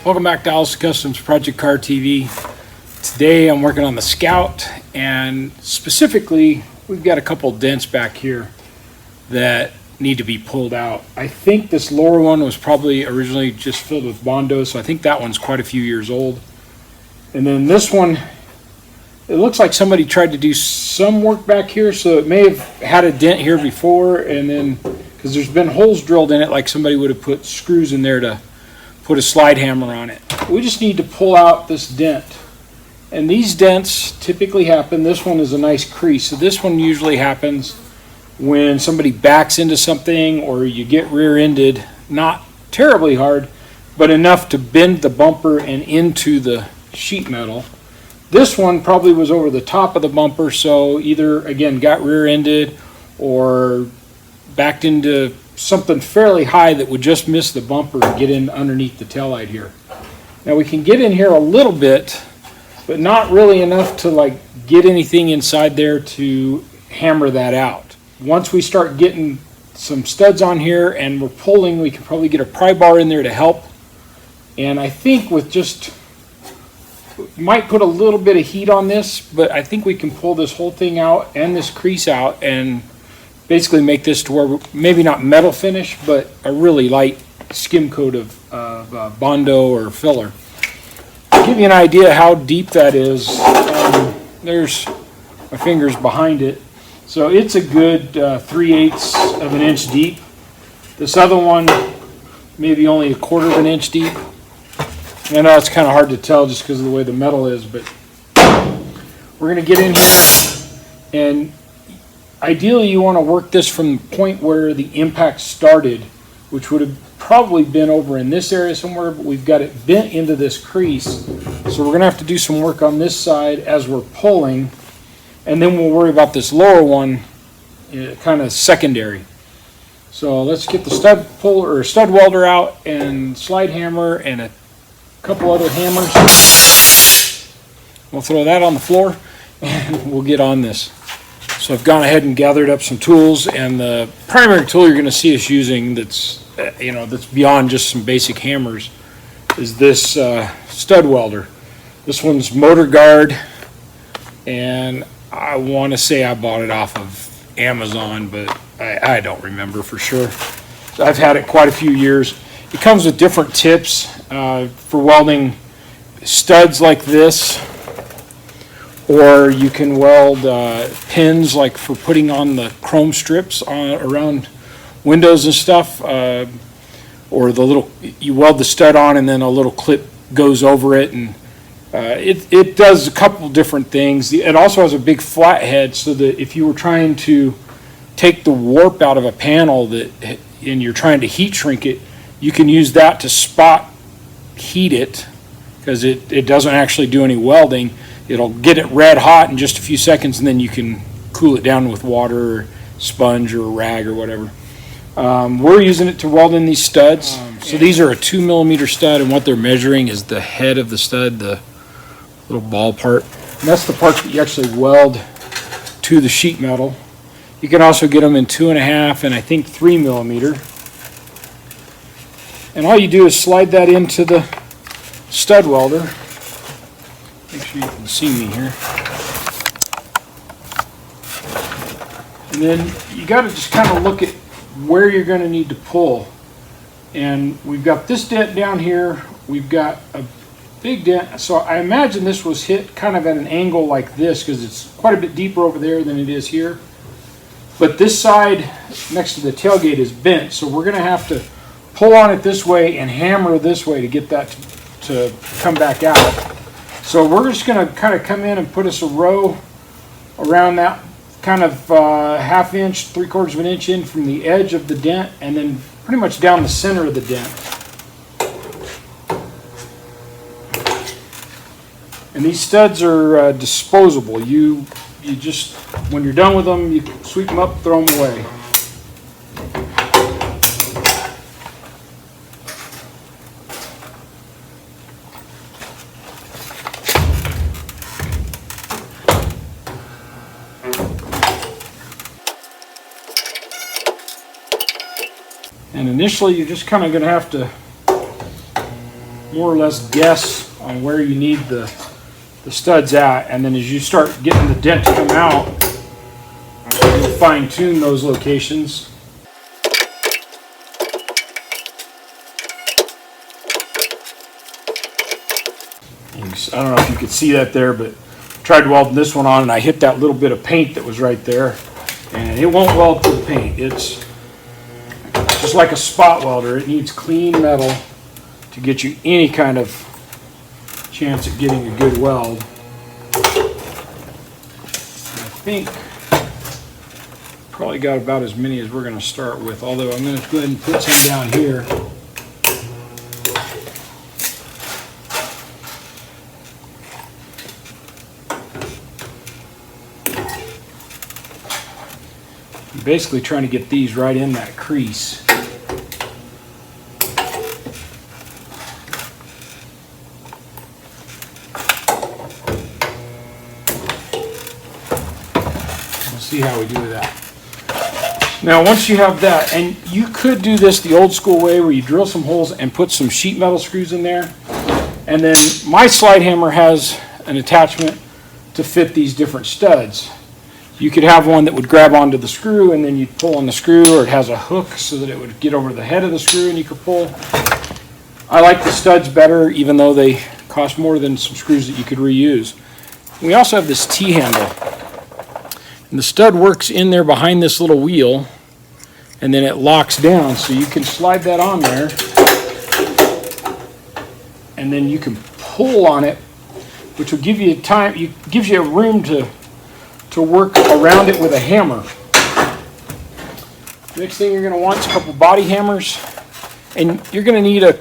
Welcome back to Allison Customs Project Car TV. Today I'm working on the Scout, and specifically we've got a couple dents back here that need to be pulled out. I think this lower one was probably originally just filled with Bondo, so I think that one's quite a few years old. And then this one, it looks like somebody tried to do some work back here, so it may have had a dent here before, and then because there's been holes drilled in it like somebody would have put screws in there to put a slide hammer on it. We just need to pull out this dent. And these dents typically happen, this one is a nice crease, so this one usually happens when somebody backs into something or you get rear-ended, not terribly hard, but enough to bend the bumper and into the sheet metal. This one probably was over the top of the bumper, so either, again, got rear-ended or backed into something fairly high that would just miss the bumper and get in underneath the taillight here. Now we can get in here a little bit, but not really enough to like get anything inside there to hammer that out. Once we start getting some studs on here and we're pulling, we can probably get a pry bar in there to help. And I think with just, might put a little bit of heat on this, but I think we can pull this whole thing out and this crease out and basically make this to where maybe not metal finish, but a really light skim coat of Bondo or filler. To give you an idea how deep that is, there's my fingers behind it. So it's a good 3/8 of an inch deep. This other one, maybe only 1/4 of an inch deep. I know it's kind of hard to tell just because of the way the metal is, but we're going to get in here, and ideally you want to work this from the point where the impact started, which would have probably been over in this area somewhere, but we've got it bent into this crease. So we're going to have to do some work on this side as we're pulling, and then we'll worry about this lower one kind of secondary. So let's get the stud puller or stud welder out and slide hammer and a couple other hammers. We'll throw that on the floor and we'll get on this. So I've gone ahead and gathered up some tools, and the primary tool you're going to see us using that's that's beyond just some basic hammers is this stud welder. This one's motor guard, and I want to say I bought it off of Amazon, but I don't remember for sure. So I've had it quite a few years. It comes with different tips for welding studs like this, or you can weld pins like for putting on the chrome strips around windows and stuff, or the little, you weld the stud on and then a little clip goes over it, and it does a couple different things. It also has a big flat head, so that if you were trying to take the warp out of a panel and you're trying to heat shrink it, you can use that to spot heat it, because it doesn't actually do any welding. It'll get it red hot in just a few seconds, and then you can cool it down with water or sponge or a rag or whatever. We're using it to weld in these studs. So these are a 2mm stud, and what they're measuring is the head of the stud, the little ball part. And that's the part that you actually weld to the sheet metal. You can also get them in 2.5 and I think 3mm. And all you do is slide that into the stud welder. Make sure you can see me here. And then you got to just kind of look at where you're going to need to pull. And we've got this dent down here. We've got a big dent. So I imagine this was hit kind of at an angle like this, because it's quite a bit deeper over there than it is here. But this side next to the tailgate is bent, so we're going to have to pull on it this way and hammer this way to get that to come back out. So we're just going to kind of come in and put us a row around that kind of 1/2 inch, 3/4 of an inch in from the edge of the dent, and then pretty much down the center of the dent. And these studs are disposable. You just, when you're done with them, you sweep them up, throw them away. And initially you're just kind of going to have to more or less guess on where you need the studs at, and then as you start getting the dent to come out, you'll fine tune those locations. I don't know if you could see that there, but I tried welding this one on and I hit that little bit of paint that was right there, and it won't weld to the paint. It's just like a spot welder. It needs clean metal to get you any kind of chance at getting a good weld. I think probably got about as many as we're going to start with, although I'm going to go ahead and put some down here. I'm basically trying to get these right in that crease. See how we do that. Now once you have that, and you could do this the old school way where you drill some holes and put some sheet metal screws in there, and then my slide hammer has an attachment to fit these different studs. You could have one that would grab onto the screw and then you'd pull on the screw, or it has a hook so that it would get over the head of the screw and you could pull. I like the studs better, even though they cost more than some screws that you could reuse. We also have this T-handle. And the stud works in there behind this little wheel, and then it locks down, so you can slide that on there, and then you can pull on it, which will give you time. Gives you a room to work around it with a hammer. Next thing you're going to want is a couple body hammers, and you're going to need a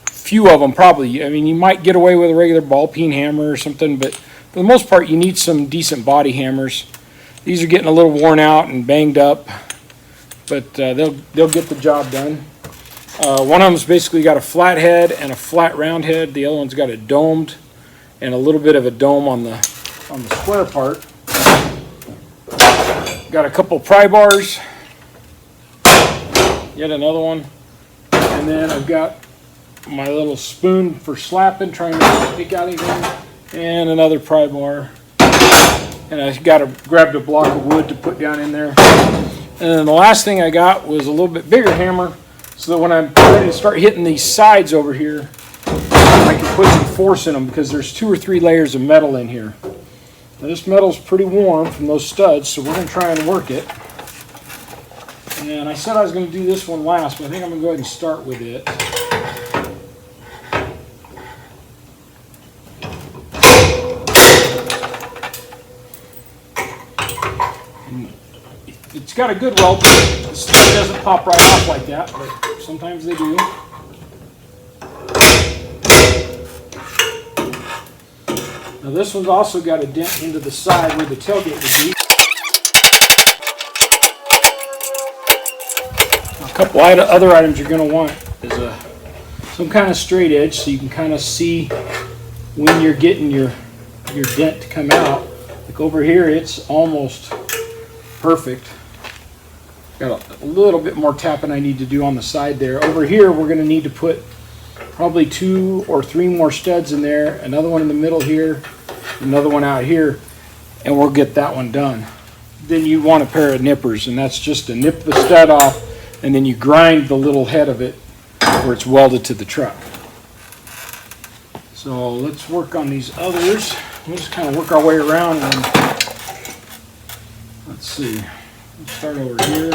few of them probably. I mean, you might get away with a regular ball peen hammer or something, but for the most part, you need some decent body hammers. These are getting a little worn out and banged up, but they'll get the job done. One of them's basically got a flat head and a flat round head. The other one's got a domed and a little bit of a dome on the square part. Got a couple pry bars. Yet another one. And then I've got my little spoon for slapping, trying to pick out anything. And another pry bar, and I grabbed a block of wood to put down in there. And then the last thing I got was a little bit bigger hammer, so that when I'm ready to start hitting these sides over here, I can put some force in them, because there's 2 or 3 layers of metal in here. Now this metal's pretty warm from those studs, so we're going to try and work it. And I said I was going to do this one last, but I think I'm going to go ahead and start with it. It's got a good weld. The stud doesn't pop right off like that, but sometimes they do. Now this one's also got a dent into the side where the tailgate would be. A couple other items you're going to want is some kind of straight edge, so you can kind of see when you're getting your dent to come out. Like over here, it's almost perfect. Got a little bit more tapping I need to do on the side there. Over here, we're going to need to put probably 2 or 3 more studs in there, another one in the middle here, another one out here, and we'll get that one done. Then you want a pair of nippers, and that's just to nip the stud off, and then you grind the little head of it where it's welded to the truck. So let's work on these others. We'll just kind of work our way around, and let's see. Let's start over here.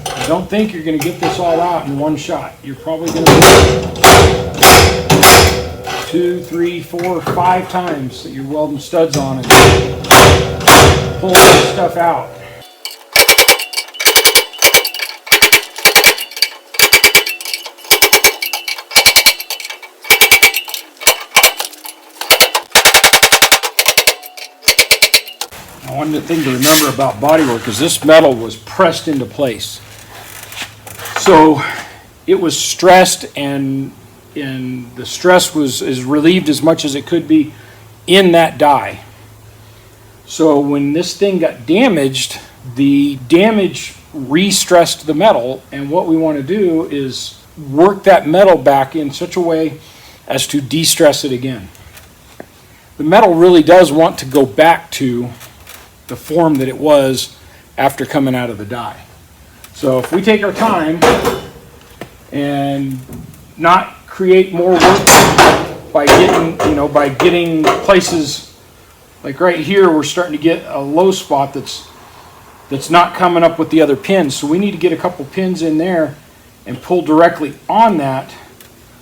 I don't think you're going to get this all out in one shot. You're probably going to 2, 3, 4, 5 times that you're welding studs on and pulling this stuff out. One thing to remember about bodywork is this metal was pressed into place. So it was stressed, and the stress is relieved as much as it could be in that die. So when this thing got damaged, the damage re-stressed the metal, and what we want to do is work that metal back in such a way as to de-stress it again. The metal really does want to go back to the form that it was after coming out of the die. So if we take our time and not create more work by getting places like right here, we're starting to get a low spot that's not coming up with the other pins. So we need to get a couple pins in there and pull directly on that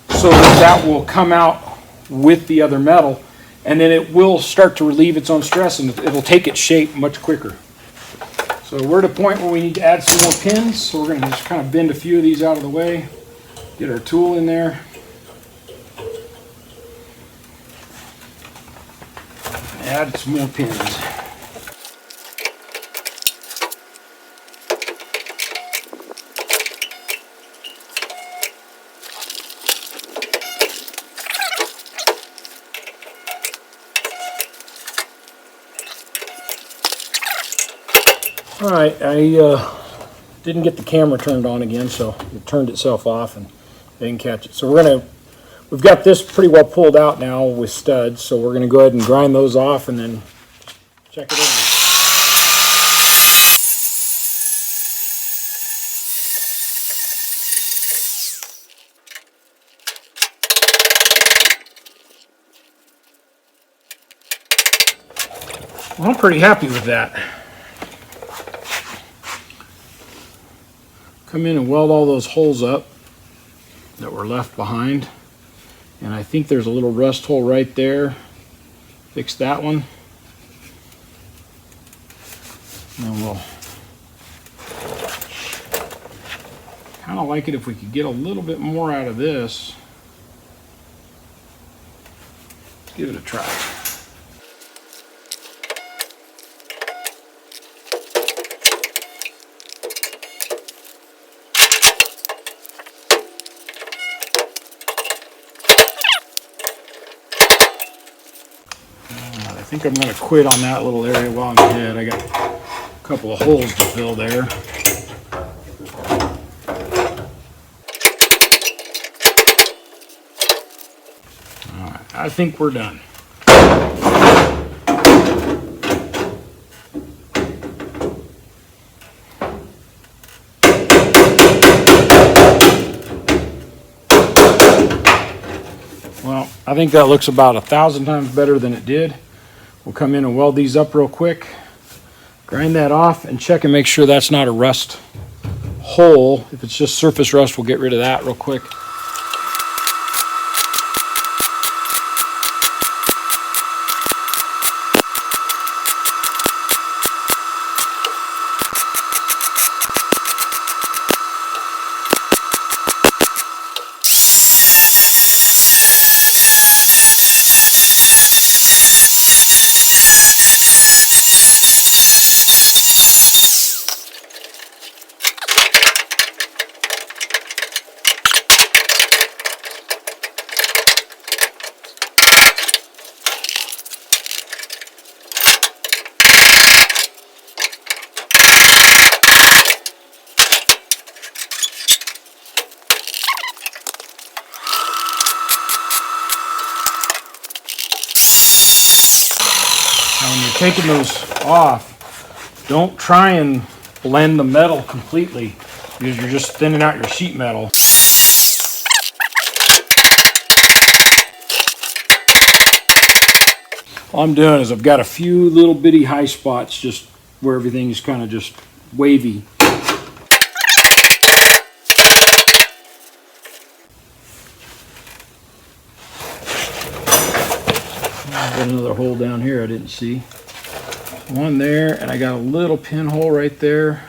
so that will come out with the other metal, and then it will start to relieve its own stress and it'll take its shape much quicker. So we're at a point where we need to add some more pins, so we're going to just kind of bend a few of these out of the way, get our tool in there. Add some more pins. All right, I didn't get the camera turned on again, so it turned itself off and I didn't catch it. So we've got this pretty well pulled out now with studs, so we're gonna go ahead and grind those off and then check it over. Well, I'm pretty happy with that. Come in and weld all those holes up that were left behind. And I think there's a little rust hole right there. Fix that one. And we'll kind of like it if we could get a little bit more out of this. Let's give it a try. I think I'm going to quit on that little area while I'm ahead. I got a couple of holes to fill there. All right, I think we're done. Well, I think that looks about 1,000 times better than it did. We'll come in and weld these up real quick, grind that off, and check and make sure that's not a rust hole. If it's just surface rust, we'll get rid of that real quick. When you're taking those off, don't try and blend the metal completely because you're just thinning out your sheet metal. All I'm doing is I've got a few little bitty high spots just where everything is kind of just wavy. Got another hole down here I didn't see. One there, and I got a little pinhole right there.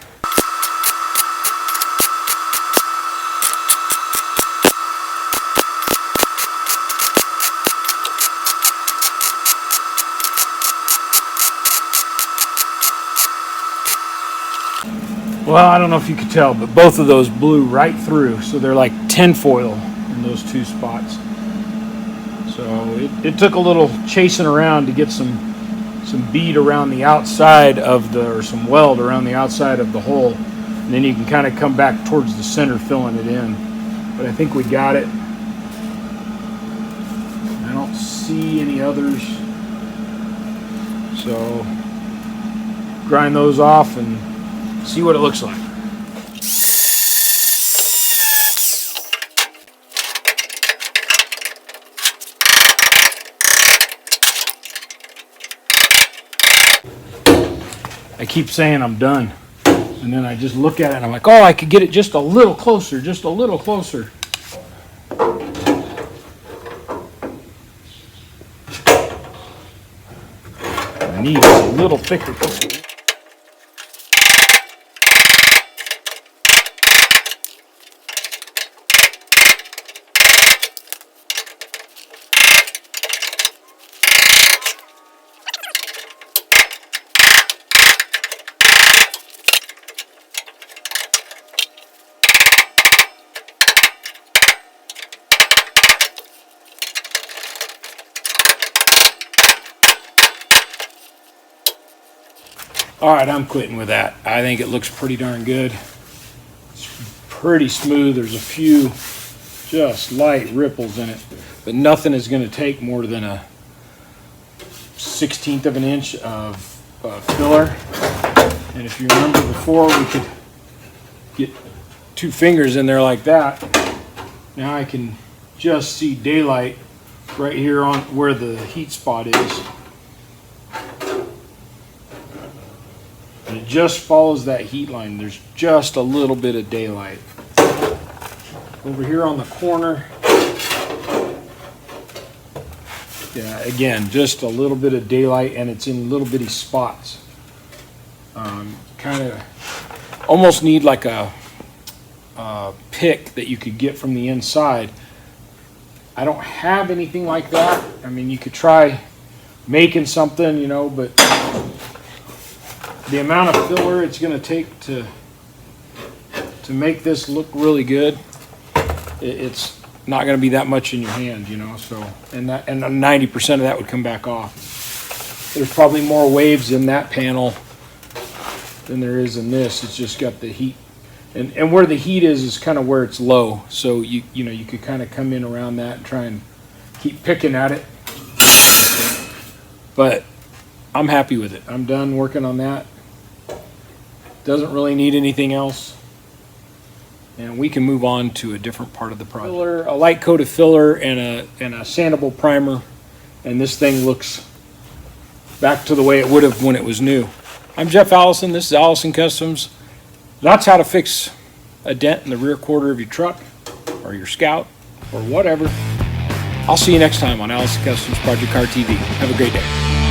Well, I don't know if you could tell, but both of those blew right through, so they're like tinfoil in those two spots. So it took a little chasing around to get some bead around the outside of or some weld around the outside of the hole. And then you can kind of come back towards the center, filling it in. But I think we got it. I don't see any others. So grind those off and see what it looks like. I keep saying I'm done, and then I just look at it and I'm like, oh, I could get it just a little closer, just a little closer. I need a little thicker. All right, I'm quitting with that. I think it looks pretty darn good. It's pretty smooth. There's a few just light ripples in it, but nothing is going to take more than a 1/16 of an inch of filler. And if you remember before, we could get 2 fingers in there like that. Now I can just see daylight right here on where the heat spot is. And it just follows that heat line. There's just a little bit of daylight. Over here on the corner, yeah, again, just a little bit of daylight, and it's in little bitty spots. Kind of almost need like a pick that you could get from the inside. I don't have anything like that. I mean, you could try making something, you know, but the amount of filler it's going to take to make this look really good, it's not going to be that much in your hand, you know. So, and 90% of that would come back off. There's probably more waves in that panel than there is in this. It's just got the heat, and where the heat is kind of where it's low. So you know, you could kind of come in around that and try and keep picking at it. But I'm happy with it. I'm done working on that. Doesn't really need anything else, and we can move on to a different part of the project. Filler, a light coat of filler and a sandable primer, and this thing looks back to the way it would have when it was new. I'm Jeff Allison. This is Allison Customs. That's how to fix a dent in the rear quarter of your truck or your Scout or whatever. I'll see you next time on Allison Customs Project Car TV. Have a great day.